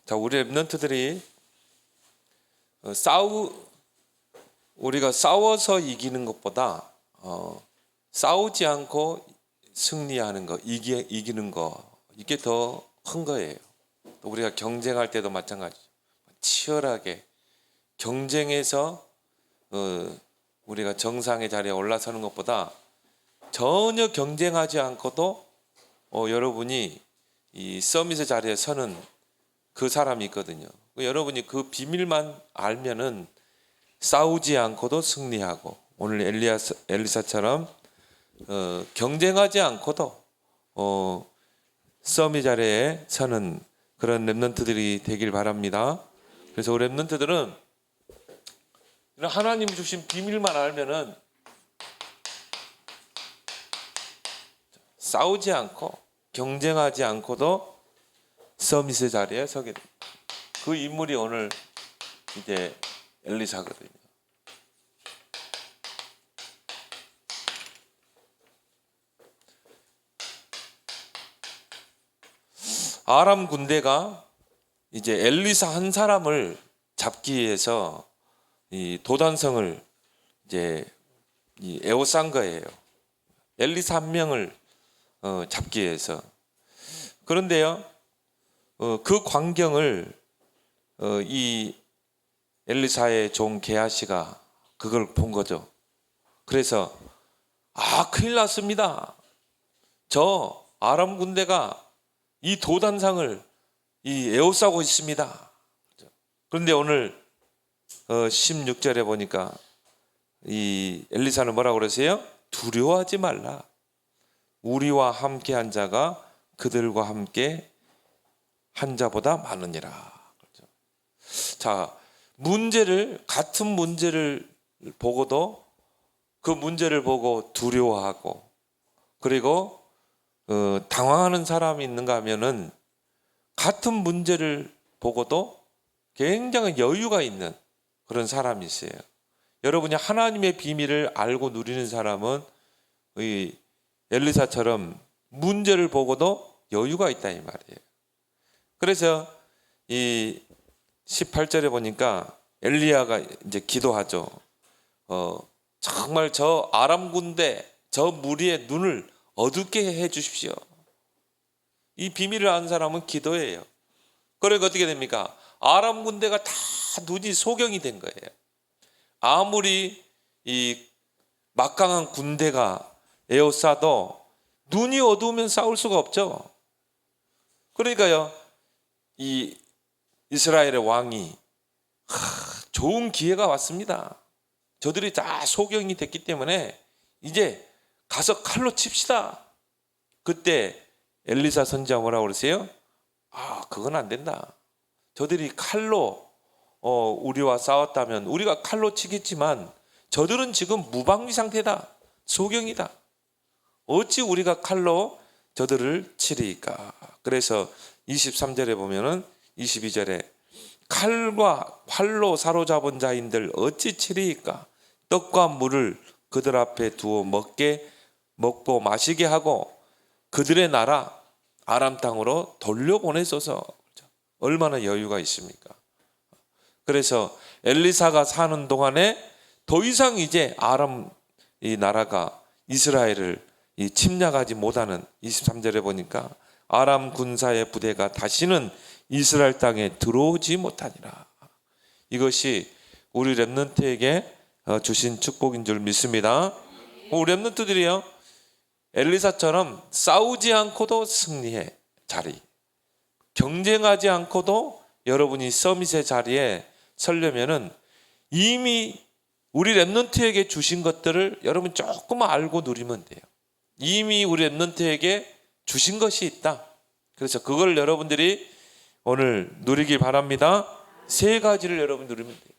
자, 우리 랩런트들이 우리가 싸워서 이기는 것보다 싸우지 않고 승리하는 거, 이기는 거, 이게 더 큰 거예요. 또 우리가 경쟁할 때도 마찬가지죠. 치열하게 경쟁해서 우리가 정상의 자리에 올라서는 것보다 전혀 경쟁하지 않고도 여러분이 이 서밋의 자리에 서는 그 사람이 있거든요. 여러분이 그 비밀만 알면은 싸우지 않고도 승리하고, 오늘 엘리사처럼 경쟁하지 않고도 서밋 자리에 서는 그런 랩런트들이 되길 바랍니다. 그래서 우리 랩런트들은 하나님 주신 비밀만 알면은 싸우지 않고 경쟁하지 않고도 서밋의 자리에 서게 됩니다. 그 인물이 오늘 이제 엘리사거든요. 아람 군대가 이제 엘리사 한 사람을 잡기 위해서 이 도단성을 이제 에워싼 거예요. 엘리사 한 명을 잡기 위해서. 그런데요, 그 광경을 이 엘리사의 종 게하시가 그걸 본 거죠. 그래서 큰일 났습니다. 저 아람 군대가 이 도단상을 에워싸고 있습니다. 그런데 오늘 16절에 보니까 이 엘리사는 뭐라고 그러세요? 두려워하지 말라. 우리와 함께 한 자가 그들과 함께 한 자보다 많으니라. 자, 같은 문제를 보고도 그 문제를 보고 두려워하고, 그리고 당황하는 사람이 있는가 하면은 같은 문제를 보고도 굉장히 여유가 있는 그런 사람이 있어요. 여러분이 하나님의 비밀을 알고 누리는 사람은 이 엘리사처럼 문제를 보고도 여유가 있다 이 말이에요. 그래서 이 18절에 보니까 엘리야가 이제 기도하죠. 정말 저 아람 군대, 저 무리의 눈을 어둡게 해 주십시오. 이 비밀을 아는 사람은 기도해요. 그러니까 어떻게 됩니까? 아람 군대가 다 눈이 소경이 된 거예요. 아무리 이 막강한 군대가 에워싸도 눈이 어두우면 싸울 수가 없죠. 그러니까요, 이 이스라엘의 왕이 좋은 기회가 왔습니다. 저들이 다 소경이 됐기 때문에 이제 가서 칼로 칩시다. 그때 엘리사 선지자가 뭐라고 그러세요? 그건 안 된다. 저들이 칼로 우리와 싸웠다면 우리가 칼로 치겠지만 저들은 지금 무방비 상태다. 소경이다. 어찌 우리가 칼로 저들을 치리까? 그래서 23절에 보면은 22절에 칼과 활로 사로잡은 자인들 어찌 치리까? 떡과 물을 그들 앞에 두어 먹고 마시게 하고 그들의 나라 아람 땅으로 돌려보내소서. 얼마나 여유가 있습니까? 그래서 엘리사가 사는 동안에 더 이상 이제 아람 이 나라가 이스라엘을 침략하지 못하는, 23절에 보니까 아람 군사의 부대가 다시는 이스라엘 땅에 들어오지 못하니라. 이것이 우리 랩런트에게 주신 축복인 줄 믿습니다. 우리 랩런트들이요, 엘리사처럼 싸우지 않고도 승리의 자리, 경쟁하지 않고도 여러분이 서밋의 자리에 서려면은 이미 우리 랩런트에게 주신 것들을 여러분 조금만 알고 누리면 돼요. 이미 우리 랩런트에게 주신 것이 있다. 그래서 그걸 여러분들이 오늘 누리길 바랍니다. 세 가지를 여러분 누리면 돼요.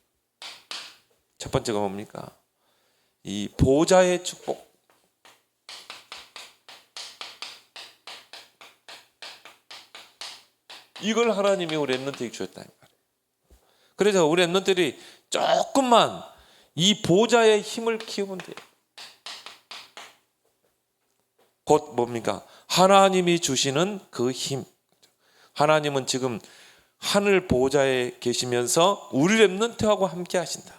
첫 번째가 뭡니까? 이 보좌의 축복. 이걸 하나님이 우리 랩런트에게 주셨다. 그래서 우리 랩런트들이 조금만 이 보좌의 힘을 키우면 돼요. 곧 뭡니까? 하나님이 주시는 그 힘. 하나님은 지금 하늘 보좌에 계시면서 우리 렘넌트하고 함께 하신다.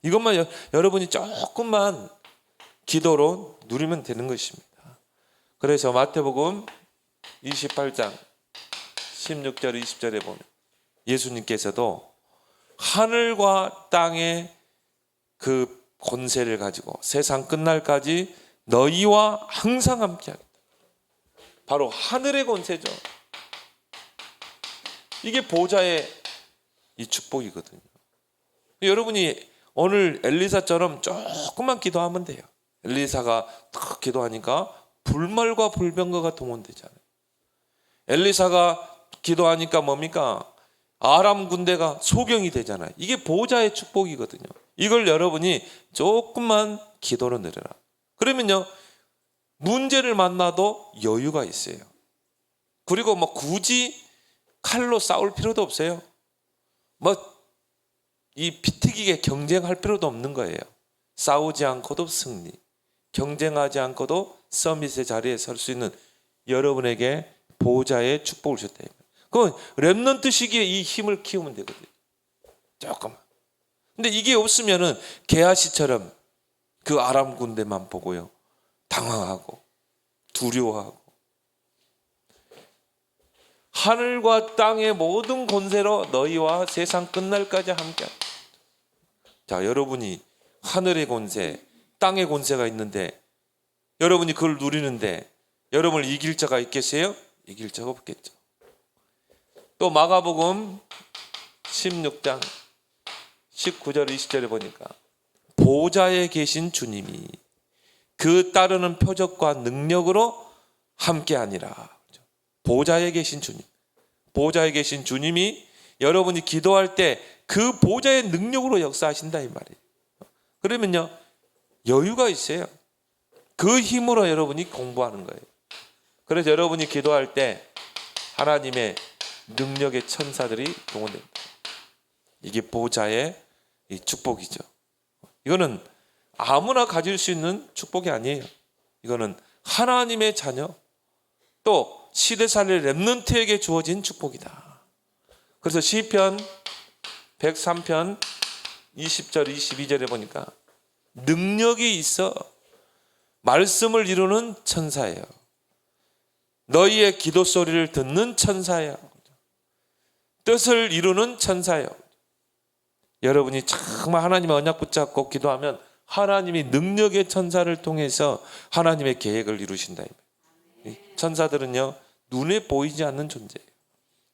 이것만 여러분이 조금만 기도로 누리면 되는 것입니다. 그래서 마태복음 28장 16절 20절에 보면 예수님께서도 하늘과 땅의 그 권세를 가지고 세상 끝날까지 너희와 항상 함께하겠다. 바로 하늘의 권세죠. 이게 보좌의 이 축복이거든요. 여러분이 오늘 엘리사처럼 조금만 기도하면 돼요. 엘리사가 딱 기도하니까 불말과 불병거가 동원되잖아요. 엘리사가 기도하니까 뭡니까? 아람 군대가 소경이 되잖아요. 이게 보좌의 축복이거든요. 이걸 여러분이 조금만 기도로 내려라. 그러면요, 문제를 만나도 여유가 있어요. 그리고 뭐 굳이 칼로 싸울 필요도 없어요. 뭐 이 피튀기게 경쟁할 필요도 없는 거예요. 싸우지 않고도 승리, 경쟁하지 않고도 서밋의 자리에 설 수 있는 여러분에게 보호자의 축복을 주셨다. 그건 렘넌트 시기에 이 힘을 키우면 되거든요. 조금만. 근데 이게 없으면은 게하시처럼 그 아람 군대만 보고요, 당황하고 두려워하고. 하늘과 땅의 모든 권세로 너희와 세상 끝날까지 함께하다. 자, 여러분이 하늘의 권세, 땅의 권세가 있는데 여러분이 그걸 누리는데 여러분을 이길 자가 있겠어요? 이길 자가 없겠죠. 또 마가복음 16장 19절 20절에 보니까 보좌에 계신 주님이 그 따르는 표적과 능력으로 함께하니라. 보좌에 계신 주님, 보좌에 계신 주님이 여러분이 기도할 때 그 보좌의 능력으로 역사하신다 이 말이에요. 그러면요, 여유가 있어요. 그 힘으로 여러분이 공부하는 거예요. 그래서 여러분이 기도할 때 하나님의 능력의 천사들이 동원됩니다. 이게 보좌의 이 축복이죠. 이거는 아무나 가질 수 있는 축복이 아니에요. 이거는 하나님의 자녀, 또 시대살릴 렘넌트에게 주어진 축복이다. 그래서 시편 103편 20절 22절에 보니까 능력이 있어 말씀을 이루는 천사예요. 너희의 기도 소리를 듣는 천사예요. 뜻을 이루는 천사예요. 여러분이 정말 하나님의 언약 붙잡고 기도하면 하나님이 능력의 천사를 통해서 하나님의 계획을 이루신다. 천사들은요, 눈에 보이지 않는 존재예요.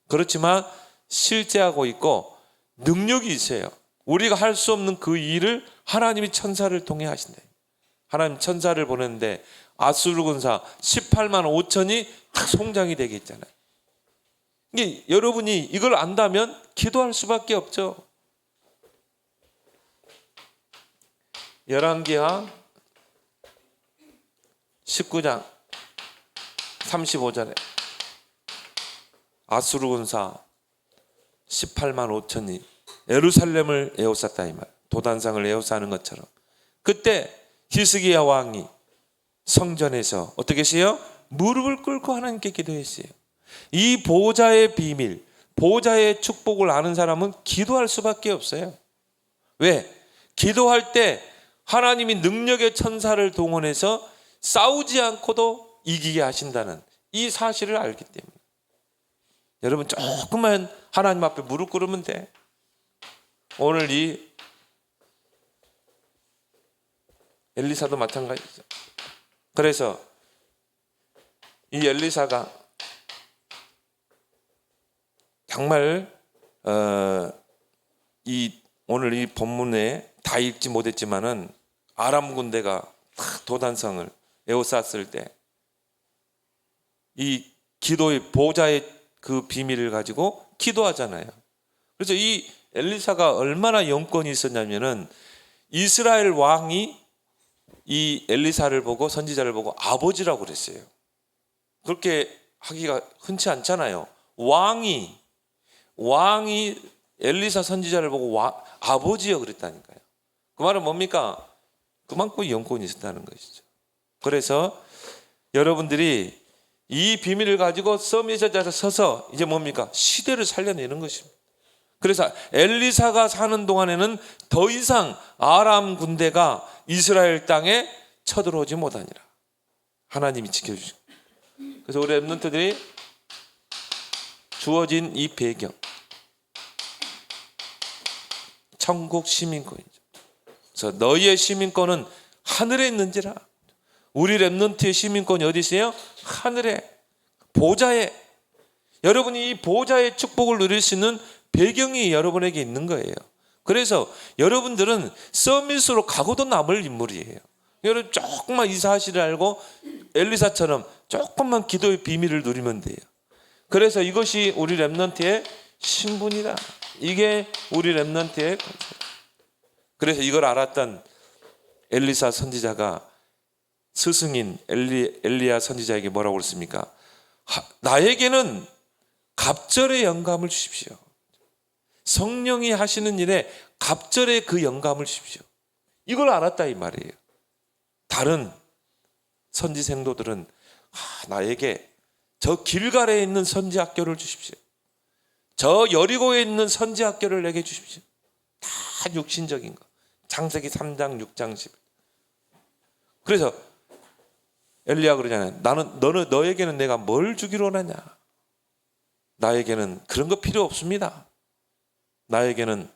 그렇지만 실제하고 있고 능력이 있어요. 우리가 할 수 없는 그 일을 하나님이 천사를 통해 하신다. 하나님 천사를 보냈는데 아수르 군사 18만 5천이 다 송장이 되게 했잖아요. 이게 여러분이 이걸 안다면 기도할 수밖에 없죠. 열왕기하 19장 35절에 아수르 군사 18만 5천이 예루살렘을 에워쌌다 이 말. 도단상을 에워싸는 것처럼. 그때 히스기야 왕이 성전에서 어떻게 했어요? 무릎을 꿇고 하나님께 기도했어요. 이 보좌의 비밀, 보좌의 축복을 아는 사람은 기도할 수밖에 없어요. 왜? 기도할 때 하나님이 능력의 천사를 동원해서 싸우지 않고도 이기게 하신다는 이 사실을 알기 때문에 여러분 조금만 하나님 앞에 무릎 꿇으면 돼. 오늘 이 엘리사도 마찬가지죠. 그래서 이 엘리사가 정말 오늘 이 본문에 다 읽지 못했지만은 아람 군대가 도단성을 에워쌌을 때 이 기도의 보좌의 그 비밀을 가지고 기도하잖아요. 그래서 이 엘리사가 얼마나 영권이 있었냐면은 이스라엘 왕이 이 엘리사를 보고 선지자를 보고 아버지라고 그랬어요. 그렇게 하기가 흔치 않잖아요. 왕이 엘리사 선지자를 보고 아버지여 그랬다니까요. 그 말은 뭡니까? 그만큼 영권이 있었다는 것이죠. 그래서 여러분들이 이 비밀을 가지고 서밋에 서서 이제 뭡니까? 시대를 살려내는 것입니다. 그래서 엘리사가 사는 동안에는 더 이상 아람 군대가 이스라엘 땅에 쳐들어오지 못하니라. 하나님이 지켜주시고. 그래서 우리 렘넌트들이 주어진 이 배경, 천국 시민권이죠. 그래서 너희의 시민권은 하늘에 있는지라. 우리 렘넌트의 시민권이 어디 있어요? 하늘에, 보좌에. 여러분이 이 보좌의 축복을 누릴 수 있는 배경이 여러분에게 있는 거예요. 그래서 여러분들은 서밋으로 가고도 남을 인물이에요. 여러분 조금만 이 사실을 알고 엘리사처럼 조금만 기도의 비밀을 누리면 돼요. 그래서 이것이 우리 렘넌트의 신분이다. 이게 우리 렘넌트의 컨셉. 그래서 이걸 알았던 엘리사 선지자가 스승인 엘리야 선지자에게 뭐라고 그랬습니까? 나에게는 갑절의 영감을 주십시오. 성령이 하시는 일에 갑절의 그 영감을 주십시오. 이걸 알았다 이 말이에요. 다른 선지 생도들은 나에게 저 길갈에 있는 선지 학교를 주십시오. 저 여리고에 있는 선지 학교를 내게 주십시오. 다 육신적인 거. 창세기 3장 6장 10. 그래서 엘리야 그러잖아요. 너에게는 내가 뭘 주기로 하냐? 나에게는 그런 거 필요 없습니다. 나에게는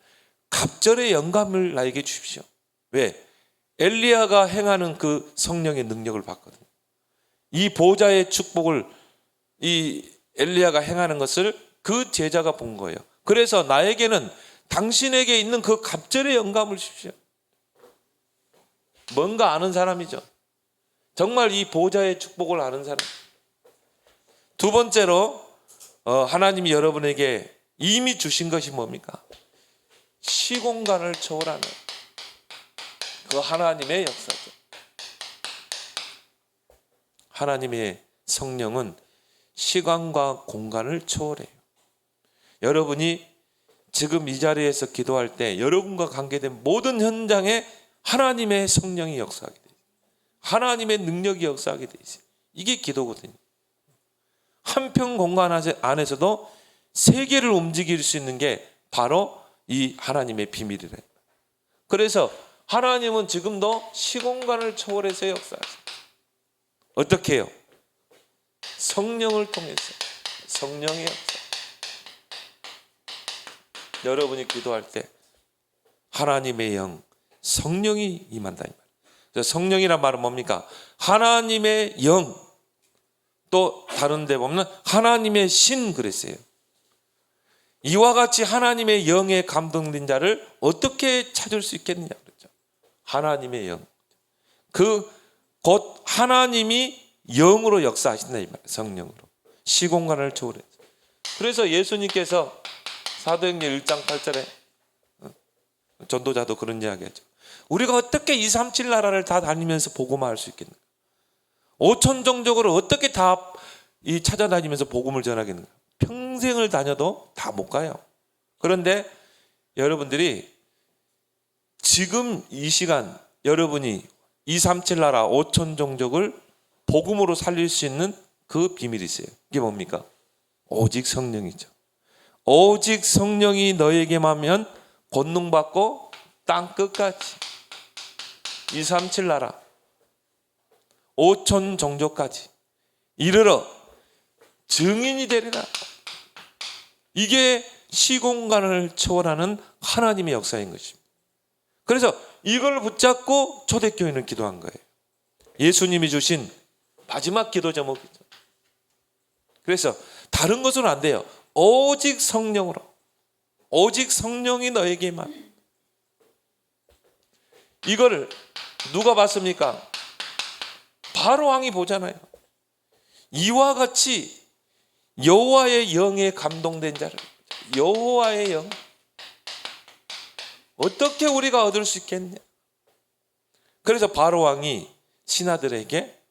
갑절의 영감을 나에게 주십시오. 왜? 엘리야가 행하는 그 성령의 능력을 봤거든요. 이 보좌의 축복을 이 엘리야가 행하는 것을 그 제자가 본 거예요. 그래서 나에게는 당신에게 있는 그 갑절의 영감을 주십시오. 뭔가 아는 사람이죠. 정말 이 보좌의 축복을 아는 사람. 두 번째로 하나님이 여러분에게 이미 주신 것이 뭡니까? 시공간을 초월하는 그 하나님의 역사죠. 하나님의 성령은 시간과 공간을 초월해요. 여러분이 지금 이 자리에서 기도할 때 여러분과 관계된 모든 현장에 하나님의 성령이 역사하게 돼요. 하나님의 능력이 역사하게 돼요. 이게 기도거든요. 한편 공간 안에서도 세계를 움직일 수 있는 게 바로 이 하나님의 비밀이래요. 그래서 하나님은 지금도 시공간을 초월해서 역사하세요. 어떻게 해요? 성령을 통해서. 성령의 역사. 여러분이 기도할 때 하나님의 영, 성령이 임한다 이 말. 그래서 성령이란 말은 뭡니까? 하나님의 영, 또 다른 데 보면 하나님의 신 그랬어요. 이와 같이 하나님의 영에 감동된 자를 어떻게 찾을 수 있겠느냐 그랬죠. 하나님의 영. 곧 하나님이 영으로 역사하신다 이 말이에요. 성령으로. 시공간을 초월해서. 그래서 예수님께서 사도행전 1장 8절에 전도자도 그런 이야기하죠. 우리가 어떻게 237 나라를 다 다니면서 복음화할 수 있겠는가? 5천 종족을 어떻게 다 찾아다니면서 복음을 전하겠는가? 평생을 다녀도 다 못 가요. 그런데 여러분들이 지금 이 시간 여러분이 237 나라 5천 종족을 복음으로 살릴 수 있는 그 비밀이 있어요. 이게 뭡니까? 오직 성령이죠. 오직 성령이 너에게만 하면 권능받고 땅 끝까지 237 나라 5천 종족까지 이르러 증인이 되리라. 이게 시공간을 초월하는 하나님의 역사인 것입니다. 그래서 이걸 붙잡고 초대교회는 기도한 거예요. 예수님이 주신 마지막 기도 제목이죠. 그래서 다른 것으로는 안 돼요. 오직 성령으로. 오직 성령이 너에게만. 이거를 누가 봤습니까? 바로 왕이 보잖아요. 이와 같이 여호와의 영에 감동된 자를, 여호와의 영, 어떻게 우리가 얻을 수 있겠냐? 그래서 바로 왕이 신하들에게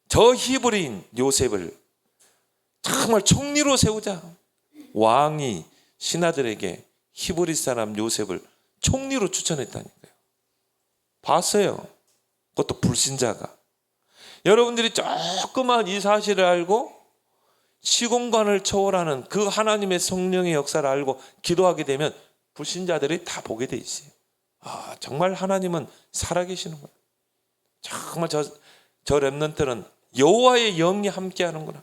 저 히브리인 요셉을 정말 총리로 세우자. 왕이 신하들에게 히브리 사람 요셉을 총리로 추천했다니까요. 봤어요. 그것도 불신자가. 여러분들이 조그만 이 사실을 알고 시공간을 초월하는 그 하나님의 성령의 역사를 알고 기도하게 되면 불신자들이 다 보게 돼 있어요. 아, 정말 하나님은 살아계시는구나. 정말 저 렘넌트는 여호와의 영이 함께하는구나.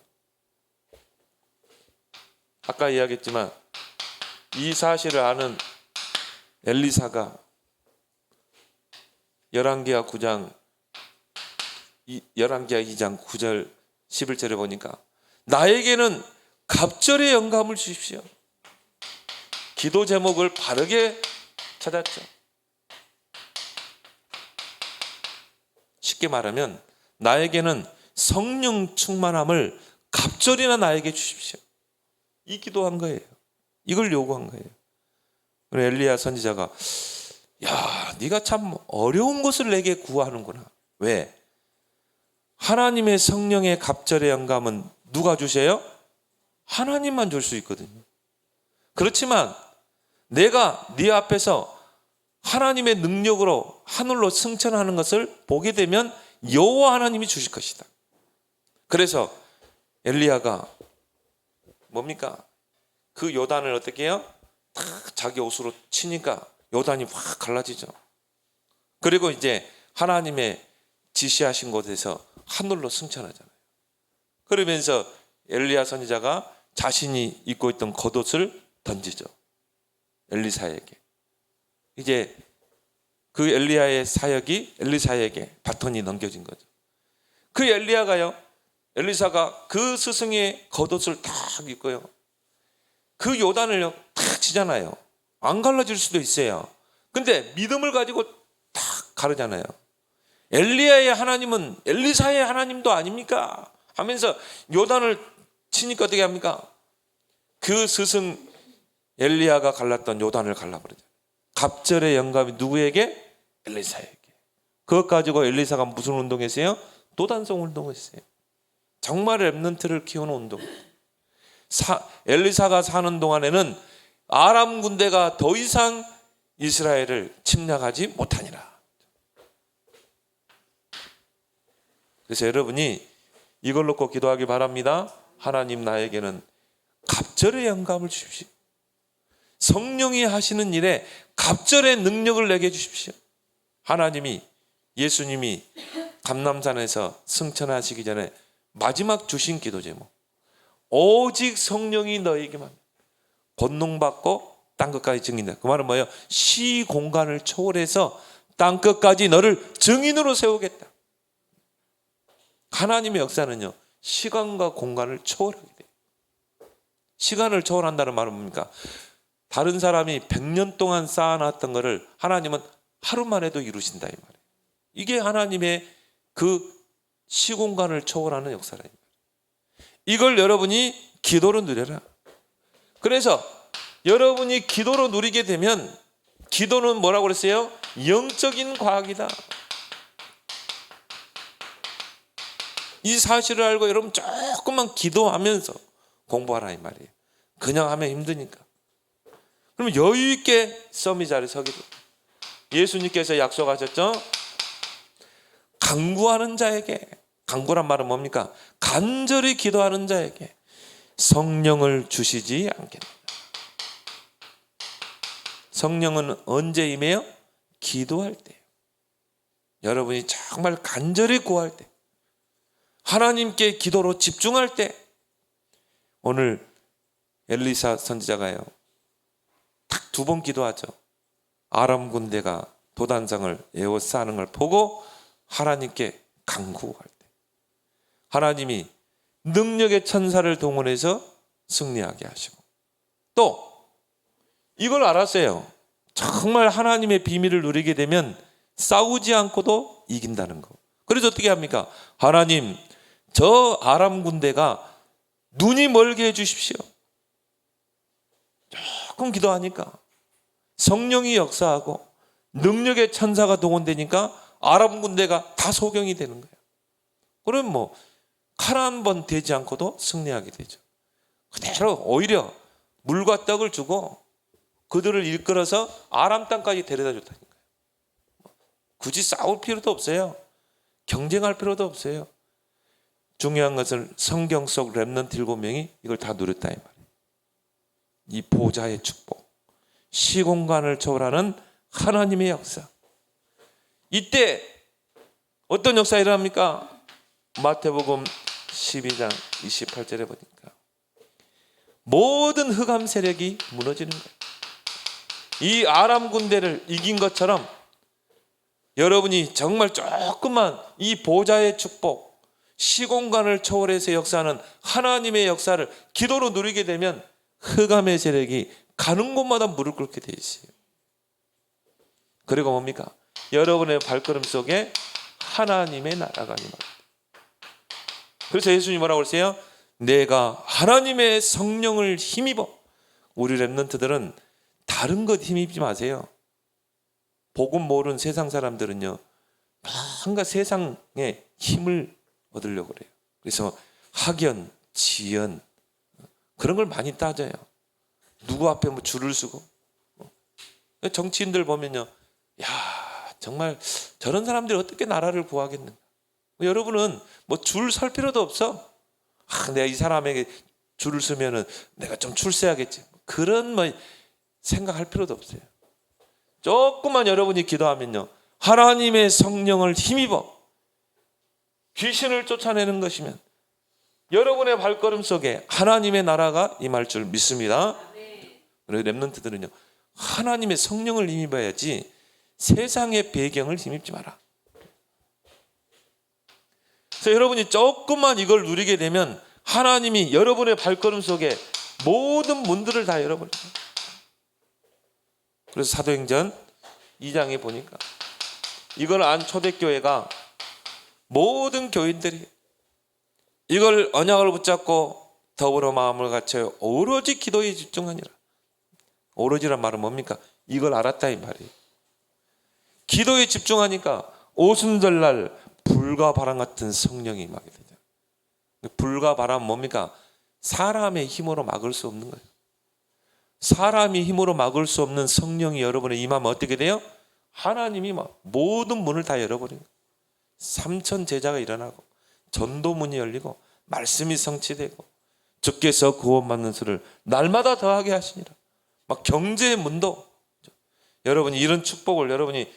아까 이야기했지만 이 사실을 아는 엘리사가 열왕기하 2장 9절 11절에 보니까 나에게는 갑절의 영감을 주십시오. 기도 제목을 바르게 찾았죠. 쉽게 말하면 나에게는 성령 충만함을 갑절이나 나에게 주십시오. 이 기도한 거예요. 이걸 요구한 거예요. 엘리야 선지자가 야, 네가 참 어려운 것을 내게 구하는구나. 왜? 하나님의 성령의 갑절의 영감은 누가 주세요? 하나님만 줄 수 있거든요. 그렇지만 내가 네 앞에서 하나님의 능력으로 하늘로 승천하는 것을 보게 되면 여호와 하나님이 주실 것이다. 그래서 엘리야가 뭡니까? 그 요단을 어떻게 해요? 탁 자기 옷으로 치니까 요단이 확 갈라지죠. 그리고 이제 하나님의 지시하신 곳에서 하늘로 승천하잖아요. 그러면서 엘리야 선지자가 자신이 입고 있던 겉옷을 던지죠. 엘리사에게. 이제 그 엘리야의 사역이 엘리사에게 바톤이 넘겨진 거죠. 그 엘리사가 그 스승의 겉옷을 탁 입고요. 그 요단을 탁 치잖아요. 안 갈라질 수도 있어요. 근데 믿음을 가지고 탁 가르잖아요. 엘리야의 하나님은 엘리사의 하나님도 아닙니까? 하면서 요단을 치니까 어떻게 합니까? 그 스승 엘리야가 갈랐던 요단을 갈라버리죠. 갑절의 영감이 누구에게? 엘리사에게. 그것 가지고 엘리사가 무슨 운동했어요? 도단성 운동했어요. 정말 렘넌트를 키우는 운동. 엘리사가 사는 동안에는 아람 군대가 더 이상 이스라엘을 침략하지 못하니라. 그래서 여러분이 이걸 놓고 기도하기 바랍니다. 하나님, 나에게는 갑절의 영감을 주십시오. 성령이 하시는 일에 갑절의 능력을 내게 주십시오. 하나님이, 예수님이 감람산에서 승천하시기 전에 마지막 주신 기도 제목, 오직 성령이 너에게만 권능받고 땅끝까지 증인다. 그 말은 뭐예요? 시공간을 초월해서 땅끝까지 너를 증인으로 세우겠다. 하나님의 역사는요, 시간과 공간을 초월하게 돼요. 시간을 초월한다는 말은 뭡니까? 다른 사람이 100년 동안 쌓아놨던 것을 하나님은 하루만 해도 이루신다, 이 말이에요. 이게 하나님의 그 시공간을 초월하는 역사라, 이 말이에요. 이걸 여러분이 기도로 누려라. 그래서 여러분이 기도로 누리게 되면, 기도는 뭐라고 그랬어요? 영적인 과학이다. 이 사실을 알고 여러분 조금만 기도하면서 공부하라, 이 말이에요. 그냥 하면 힘드니까. 그러면 여유 있게 서밋 자리에 서게 돼요. 예수님께서 약속하셨죠? 간구하는 자에게, 간구란 말은 뭡니까? 간절히 기도하는 자에게 성령을 주시지 않겠다. 성령은 언제 임해요? 기도할 때. 여러분이 정말 간절히 구할 때, 하나님께 기도로 집중할 때. 오늘 엘리사 선지자가요, 딱 2번 기도하죠. 아람 군대가 도단성을 에워싸는 걸 보고 하나님께 간구할 때, 하나님이 능력의 천사를 동원해서 승리하게 하시고, 또 이걸 알았어요. 정말 하나님의 비밀을 누리게 되면 싸우지 않고도 이긴다는 거. 그래서 어떻게 합니까? 하나님, 저 아람 군대가 눈이 멀게 해주십시오. 조금 기도하니까 성령이 역사하고 능력의 천사가 동원되니까 아람 군대가 다 소경이 되는 거예요. 그럼 뭐 칼 한 번 대지 않고도 승리하게 되죠. 그대로 오히려 물과 떡을 주고 그들을 이끌어서 아람 땅까지 데려다 줬다니까요. 굳이 싸울 필요도 없어요. 경쟁할 필요도 없어요. 중요한 것은 성경 속 렘넌트 7명이 이걸 다 누렸다 이 말이에요. 이 보좌의 축복, 시공간을 초월하는 하나님의 역사. 이때 어떤 역사 일어납니까? 마태복음 12장 28절에 보니까 모든 흑암 세력이 무너지는 거예요. 이 아람 군대를 이긴 것처럼 여러분이 정말 조금만 이 보좌의 축복, 시공간을 초월해서 역사하는 하나님의 역사를 기도로 누리게 되면 흑암의 세력이 가는 곳마다 무릎 꿇게 돼 있어요. 그리고 뭡니까? 여러분의 발걸음 속에 하나님의 나라가 임합니다. 그래서 예수님이 뭐라고 그러세요? 내가 하나님의 성령을 힘입어. 우리 렘넌트들은 다른 것 힘입지 마세요. 복음 모르는 세상 사람들은요, 뭔가 세상에 힘을 얻으려고 그래요. 그래서 학연, 지연 그런 걸 많이 따져요. 누구 앞에 뭐 줄을 서고. 정치인들 보면요, 야 정말 저런 사람들이 어떻게 나라를 구하겠는가. 여러분은 뭐 줄 설 필요도 없어. 내가 이 사람에게 줄을 서면은 내가 좀 출세하겠지. 그런 뭐 생각할 필요도 없어요. 조금만 여러분이 기도하면요, 하나님의 성령을 힘입어 귀신을 쫓아내는 것이면 여러분의 발걸음 속에 하나님의 나라가 임할 줄 믿습니다. 그리고 렘넌트들은요, 하나님의 성령을 힘입어야지 세상의 배경을 힘입지 마라. 그래서 여러분이 조금만 이걸 누리게 되면 하나님이 여러분의 발걸음 속에 모든 문들을 다 열어버려요. 그래서 사도행전 2장에 보니까 이걸 안 초대교회가 모든 교인들이 이걸 언약을 붙잡고 더불어 마음을 갖춰 오로지 기도에 집중하니라. 오로지란 말은 뭡니까? 이걸 알았다 이 말이에요. 기도에 집중하니까 오순절날 불과 바람 같은 성령이 임하게 되죠. 불과 바람은 뭡니까? 사람의 힘으로 막을 수 없는 거예요. 사람이 힘으로 막을 수 없는 성령이 여러분의 임하면 어떻게 돼요? 하나님이 막 모든 문을 다 열어버려요. 삼천 제자가 일어나고 전도문이 열리고 말씀이 성취되고 주께서 구원받는 수를 날마다 더하게 하시니라. 막 경제의 문도, 여러분이 이런 축복을 여러분이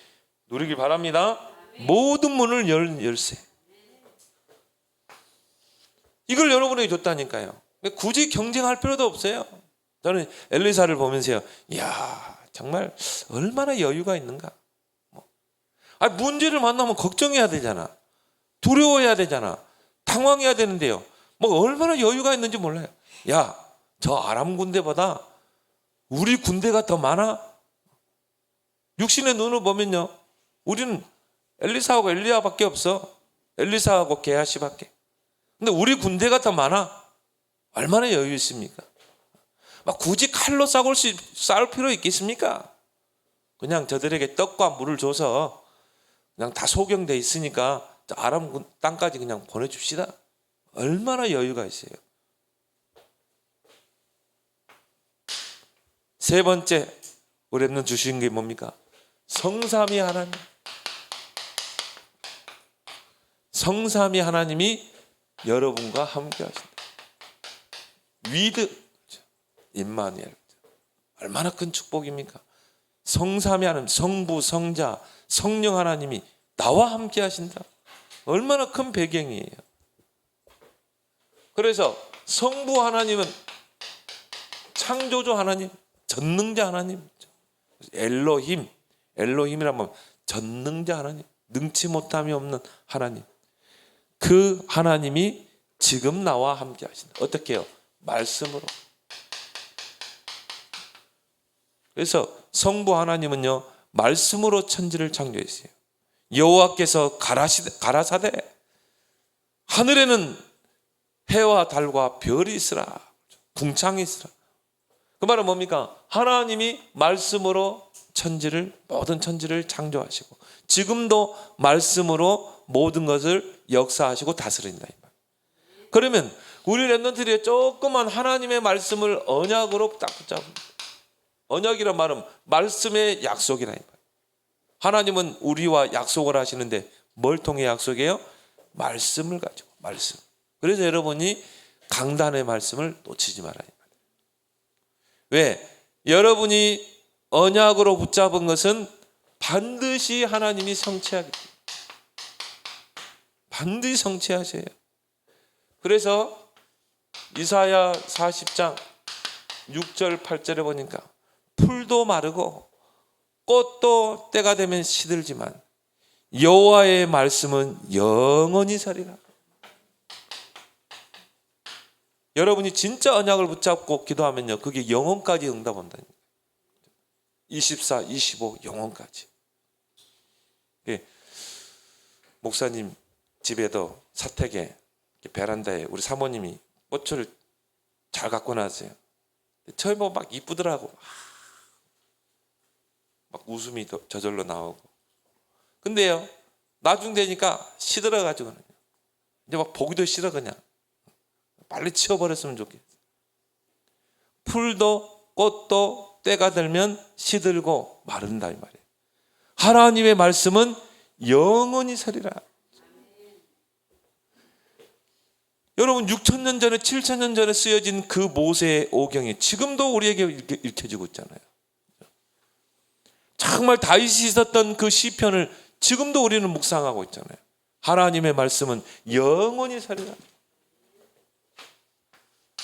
누리길 바랍니다. 모든 문을 열세. 이걸 여러분에게 줬다니까요. 굳이 경쟁할 필요도 없어요. 저는 엘리사를 보면서요, 이야 정말 얼마나 여유가 있는가. 문제를 만나면 걱정해야 되잖아. 두려워해야 되잖아. 당황해야 되는데요, 뭐 얼마나 여유가 있는지 몰라요. 야, 저 아람 군대보다 우리 군대가 더 많아. 육신의 눈으로 보면요, 우리는 엘리사하고 엘리야밖에 없어. 엘리사하고 게하시밖에. 근데 우리 군대가 더 많아. 얼마나 여유 있습니까? 막 굳이 칼로 싸울 필요 있겠습니까? 그냥 저들에게 떡과 물을 줘서 그냥 다 소경돼 있으니까 아람 땅까지 그냥 보내줍시다. 얼마나 여유가 있어요. 세 번째 우리는 주신 게 뭡니까? 성삼위 하나님. 성삼위 하나님이 여러분과 함께 하신다. 위드 임마누엘. 얼마나 큰 축복입니까? 성삼위 하나님, 성부, 성자, 성령 하나님이 나와 함께 하신다. 얼마나 큰 배경이에요. 그래서 성부 하나님은 창조주 하나님, 전능자 하나님, 엘로힘이란 말, 전능자 하나님, 능치 못함이 없는 하나님. 그 하나님이 지금 나와 함께 하신다. 어떻게 해요? 말씀으로. 그래서 성부 하나님은요, 말씀으로 천지를 창조했어요. 여호와께서 가라사대 하늘에는 해와 달과 별이 있으라, 궁창이 있으라. 그 말은 뭡니까? 하나님이 말씀으로 모든 천지를 창조하시고 지금도 말씀으로 모든 것을 역사하시고 다스린다. 그러면 우리 렘넌트들이 조그만 하나님의 말씀을 언약으로 딱 붙잡습니다. 언약이란 말은 말씀의 약속이라. 하나님은 우리와 약속을 하시는데 뭘 통해 약속해요? 말씀을 가지고. 말씀. 그래서 여러분이 강단의 말씀을 놓치지 말아야 돼요. 왜? 여러분이 언약으로 붙잡은 것은 반드시 하나님이 성취하기 때문에. 반드시 성취하셔요. 그래서 이사야 40장 6절 8절에 보니까 풀도 마르고 꽃도 때가 되면 시들지만 여호와의 말씀은 영원히 서리라. 여러분이 진짜 언약을 붙잡고 기도하면요, 그게 영혼까지 응답한다니까. 24, 25 영혼까지. 목사님 집에도 사택에 베란다에 우리 사모님이 꽃을 잘 갖고 나왔어요. 처음에 막 이쁘더라고. 막 웃음이 저절로 나오고. 근데요, 나중 되니까 시들어가지고 이제 막 보기도 싫어. 그냥 빨리 치워버렸으면 좋겠어. 풀도 꽃도 때가 들면 시들고 마른다 이 말이에요. 하나님의 말씀은 영원히 서리라. 여러분 6,000년 전에 7,000년 전에 쓰여진 그 모세의 오경이 지금도 우리에게 읽혀지고 있잖아요. 정말 다윗이 썼던 그 시편을 지금도 우리는 묵상하고 있잖아요. 하나님의 말씀은 영원히 서리라.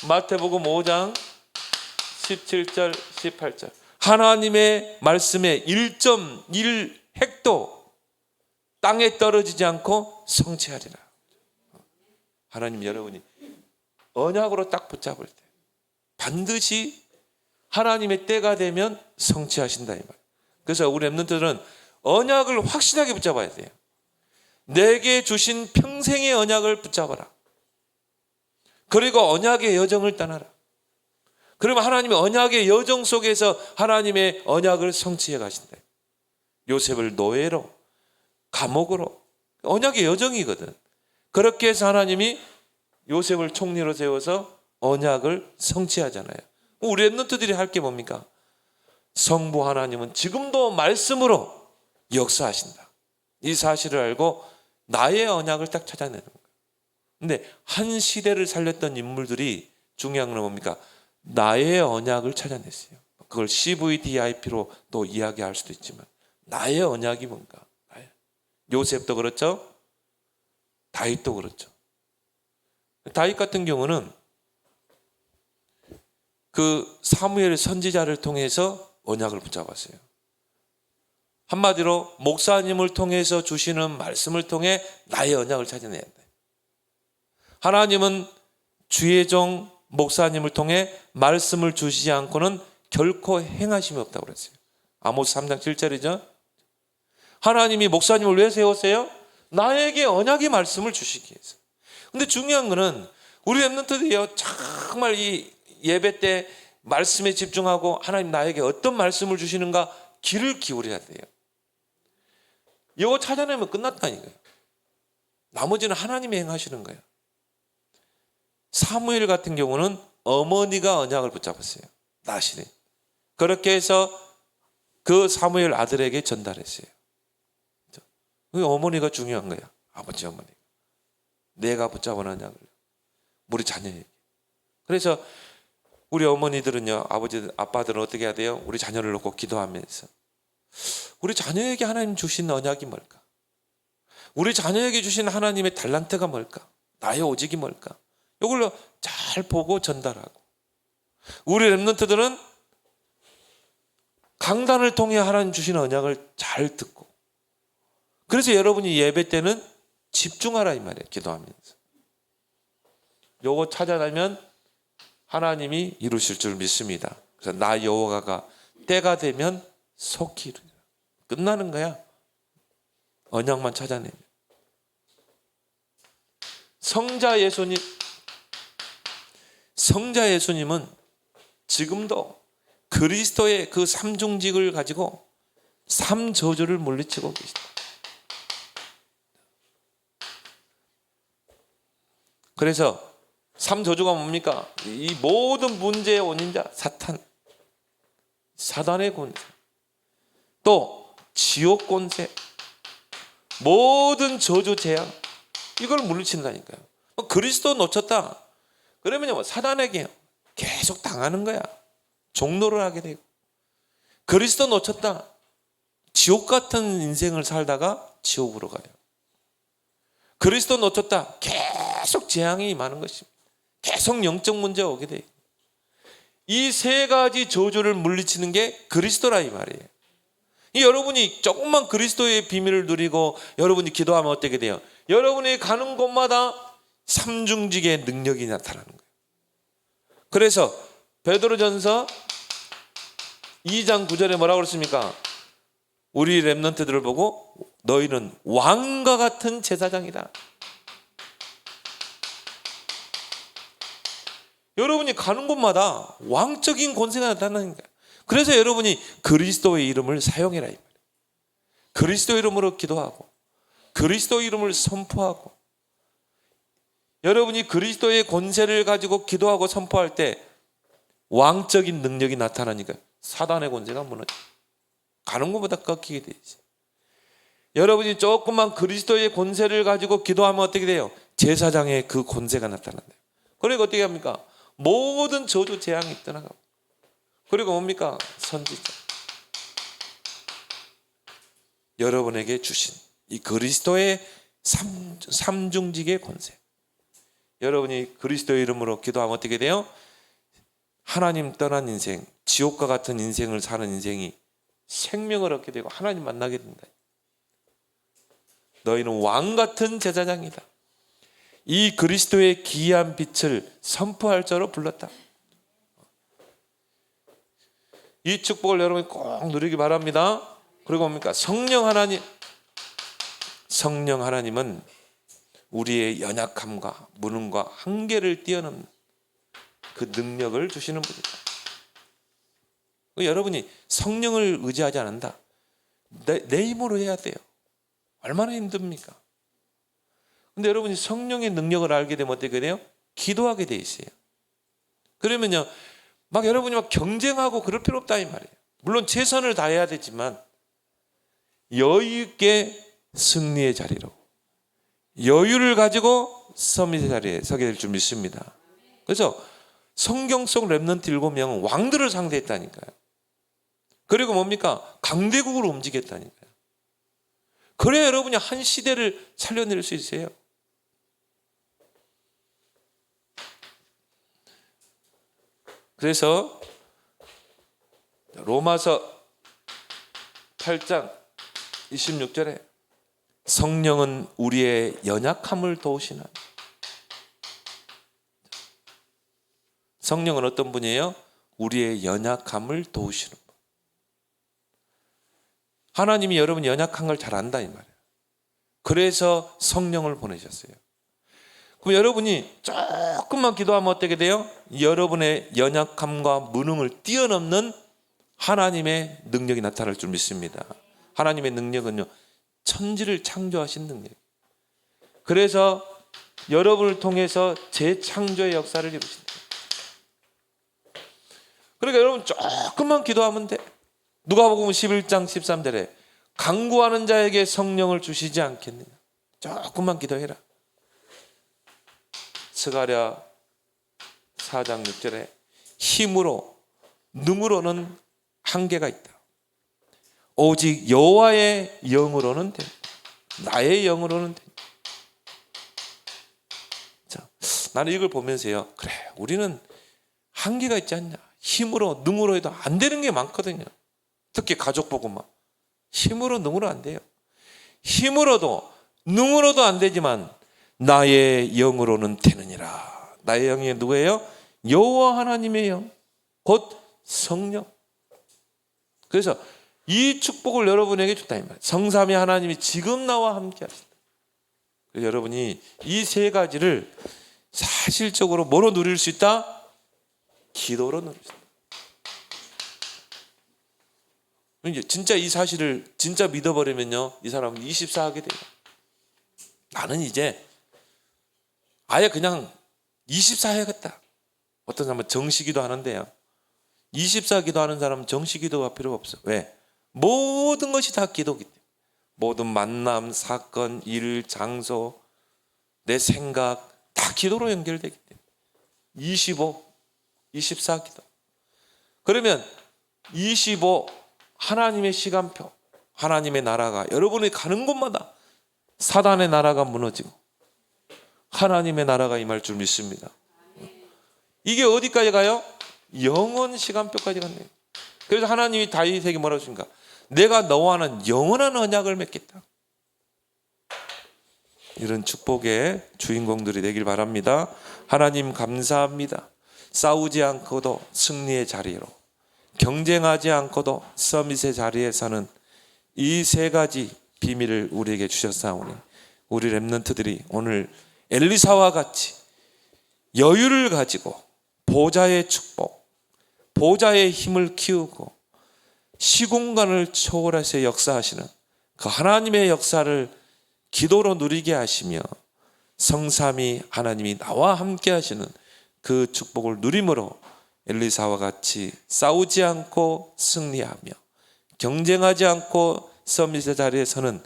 마태복음 5장 17절 18절 하나님의 말씀의 1.1 획도 땅에 떨어지지 않고 성취하리라. 하나님 여러분이 언약으로 딱 붙잡을 때 반드시 하나님의 때가 되면 성취하신다 이 말. 그래서 우리 렘넌트들은 언약을 확실하게 붙잡아야 돼요. 내게 주신 평생의 언약을 붙잡아라. 그리고 언약의 여정을 떠나라. 그러면 하나님의 언약의 여정 속에서 하나님의 언약을 성취해 가신다. 요셉을 노예로, 감옥으로, 언약의 여정이거든. 그렇게 해서 하나님이 요셉을 총리로 세워서 언약을 성취하잖아요. 우리 렘넌트들이 할 게 뭡니까? 성부 하나님은 지금도 말씀으로 역사하신다. 이 사실을 알고 나의 언약을 딱 찾아내는 거예요. 근데 한 시대를 살렸던 인물들이 중요한 건 뭡니까? 나의 언약을 찾아냈어요. 그걸 CVDIP로 또 이야기할 수도 있지만 나의 언약이 뭔가? 요셉도 그렇죠. 다윗도 그렇죠. 다윗 같은 경우는 그 사무엘 선지자를 통해서 언약을 붙잡았어요. 한마디로 목사님을 통해서 주시는 말씀을 통해 나의 언약을 찾아내야 돼. 하나님은 주의 종 목사님을 통해 말씀을 주시지 않고는 결코 행하심이 없다고 그랬어요. 아모스 3장 7절이죠. 하나님이 목사님을 왜 세우세요? 나에게 언약의 말씀을 주시기 위해서. 근데 중요한 거는 우리 렘넌트들이요, 정말 이 예배 때 말씀에 집중하고 하나님 나에게 어떤 말씀을 주시는가 귀를 기울여야 돼요. 이거 찾아내면 끝났다니까요. 나머지는 하나님이 행하시는 거예요. 사무엘 같은 경우는 어머니가 언약을 붙잡았어요. 나실에. 그렇게 해서 그 사무엘 아들에게 전달했어요. 어머니가 중요한 거야. 아버지 어머니가. 내가 붙잡은 언약을 우리 자녀에게. 그래서 우리 어머니들은요, 아버지 아빠들은 어떻게 해야 돼요? 우리 자녀를 놓고 기도하면서 우리 자녀에게 하나님 주신 언약이 뭘까? 우리 자녀에게 주신 하나님의 달란트가 뭘까? 나의 오직이 뭘까? 이걸로 잘 보고 전달하고. 우리 렘넌트들은 강단을 통해 하나님 주신 언약을 잘 듣고. 그래서 여러분이 예배 때는 집중하라 이 말이에요. 기도하면서. 요거 찾아내면 하나님이 이루실 줄 믿습니다. 그래서 나 여호와가 때가 되면 속히 이루리라. 끝나는 거야. 언약만 찾아내면. 성자 예수님은 지금도 그리스도의 그 삼중직을 가지고 삼저주를 물리치고 계시다. 그래서 삼저주가 뭡니까? 이 모든 문제의 원인자 사탄, 사단의 권세, 또 지옥 권세, 모든 저주 재앙, 이걸 물리친다니까요. 그리스도 놓쳤다. 그러면 사단에게 계속 당하는 거야. 종노를 하게 되고. 그리스도 놓쳤다. 지옥 같은 인생을 살다가 지옥으로 가요. 그리스도 놓쳤다. 계속 재앙이 임하는 것입니다. 계속 영적 문제가 오게 돼요. 이 세 가지 저주를 물리치는 게 그리스도라 이 말이에요. 여러분이 조금만 그리스도의 비밀을 누리고 여러분이 기도하면 어떻게 돼요? 여러분이 가는 곳마다 삼중직의 능력이 나타나는 거예요. 그래서 베드로전서 2장 9절에 뭐라고 그랬습니까? 우리 렘넌트들을 보고 너희는 왕과 같은 제사장이다. 여러분이 가는 곳마다 왕적인 권세가 나타나는 거예요. 그래서 여러분이 그리스도의 이름을 사용해라 이 말이에요. 그리스도 이름으로 기도하고 그리스도 이름을 선포하고 여러분이 그리스도의 권세를 가지고 기도하고 선포할 때 왕적인 능력이 나타나니까 사단의 권세가 무너져. 가는 것보다 꺾이게 되지. 여러분이 조금만 그리스도의 권세를 가지고 기도하면 어떻게 돼요? 제사장의 그 권세가 나타난대요. 그러니까 어떻게 합니까? 모든 저주 재앙이 떠나가고. 그리고 뭡니까? 선지자. 여러분에게 주신 이 그리스도의 삼중직의 권세. 여러분이 그리스도의 이름으로 기도하면 어떻게 돼요? 하나님 떠난 인생, 지옥과 같은 인생을 사는 인생이 생명을 얻게 되고 하나님 만나게 된다. 너희는 왕 같은 제사장이다. 이 그리스도의 기이한 빛을 선포할 자로 불렀다. 이 축복을 여러분이 꼭 누리기 바랍니다. 그리고 뭡니까? 성령 하나님은 우리의 연약함과 무능과 한계를 뛰어넘는 그 능력을 주시는 분이다. 여러분이 성령을 의지하지 않는다. 내 힘으로 해야 돼요. 얼마나 힘듭니까? 근데 여러분이 성령의 능력을 알게 되면 어떻게 돼요? 기도하게 돼 있어요. 그러면요, 막 여러분이 막 경쟁하고 그럴 필요 없다 이 말이에요. 물론 최선을 다해야 되지만 여유 있게 승리의 자리로, 여유를 가지고 서밋의 자리에 서게 될 줄 믿습니다. 그래서 성경 속 렘넌트 7명은 왕들을 상대했다니까요. 그리고 뭡니까? 강대국으로 움직였다니까요. 그래야 여러분이 한 시대를 살려낼 수 있어요. 그래서 로마서 8장 26절에 성령은 우리의 연약함을 도우시나. 성령은 어떤 분이에요? 우리의 연약함을 도우시는 분. 하나님이 여러분 연약한 걸 잘 안다 이 말이에요. 그래서 성령을 보내셨어요. 그럼 여러분이 조금만 기도하면 어떻게 돼요? 여러분의 연약함과 무능을 뛰어넘는 하나님의 능력이 나타날 줄 믿습니다. 하나님의 능력은요, 천지를 창조하신 능력. 그래서 여러분을 통해서 재창조의 역사를 이루신다. 그러니까 여러분 조금만 기도하면 돼. 누가복음 11장 13절에 간구하는 자에게 성령을 주시지 않겠느냐. 조금만 기도해라. 스가랴 4장 6절에 힘으로 능으로는 한계가 있다. 오직 여호와의 영으로는 돼. 나의 영으로는 돼. 자, 나는 이걸 보면서요, 그래, 우리는 한계가 있지 않냐. 힘으로 능으로 해도 안 되는 게 많거든요. 특히 가족 보고 막 힘으로 능으로 안 돼요. 힘으로도 능으로도 안 되지만 나의 영으로는 되느니라. 나의 영이 누구예요? 여호와 하나님의 영, 곧 성령. 그래서 이 축복을 여러분에게 줬다 이 말이에요. 성삼위 하나님이 지금 나와 함께 하신다. 여러분이 이 세 가지를 사실적으로 뭐로 누릴 수 있다? 기도로 누릴 수 있다. 이제 진짜 이 사실을 진짜 믿어버리면요, 이 사람은 24하게 돼요. 나는 이제 아예 그냥 24 해야겠다. 어떤 사람은 정시기도 하는데요, 24 기도하는 사람은 정시기도가 필요가 없어. 왜? 모든 것이 다 기도기 때문에. 모든 만남, 사건, 일, 장소, 내 생각 다 다 기도로 연결되기 때문에 25, 24 기도. 그러면 25 하나님의 시간표, 하나님의 나라가 여러분이 가는 곳마다 사단의 나라가 무너지고 하나님의 나라가 임할 줄 믿습니다. 이게 어디까지 가요? 영원 시간표까지 간대요. 그래서 하나님이 다윗에게 뭐라고 하십니까? 내가 너와는 영원한 언약을 맺겠다. 이런 축복의 주인공들이 되길 바랍니다. 하나님 감사합니다. 싸우지 않고도 승리의 자리로, 경쟁하지 않고도 서밋의 자리에 서는 이 세 가지 비밀을 우리에게 주셨사오니 우리 렘넌트들이 오늘 엘리사와 같이 여유를 가지고 보좌의 축복, 보좌의 힘을 키우고 시공간을 초월해서 역사하시는 그 하나님의 역사를 기도로 누리게 하시며 성삼위 하나님이 나와 함께 하시는 그 축복을 누림으로 엘리사와 같이 싸우지 않고 승리하며 경쟁하지 않고 서밋의 자리에 서는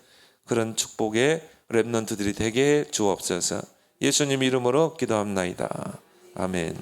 그런 축복의 렘넌트들이 되게 주옵소서. 예수님 이름으로 기도합나이다. 아멘.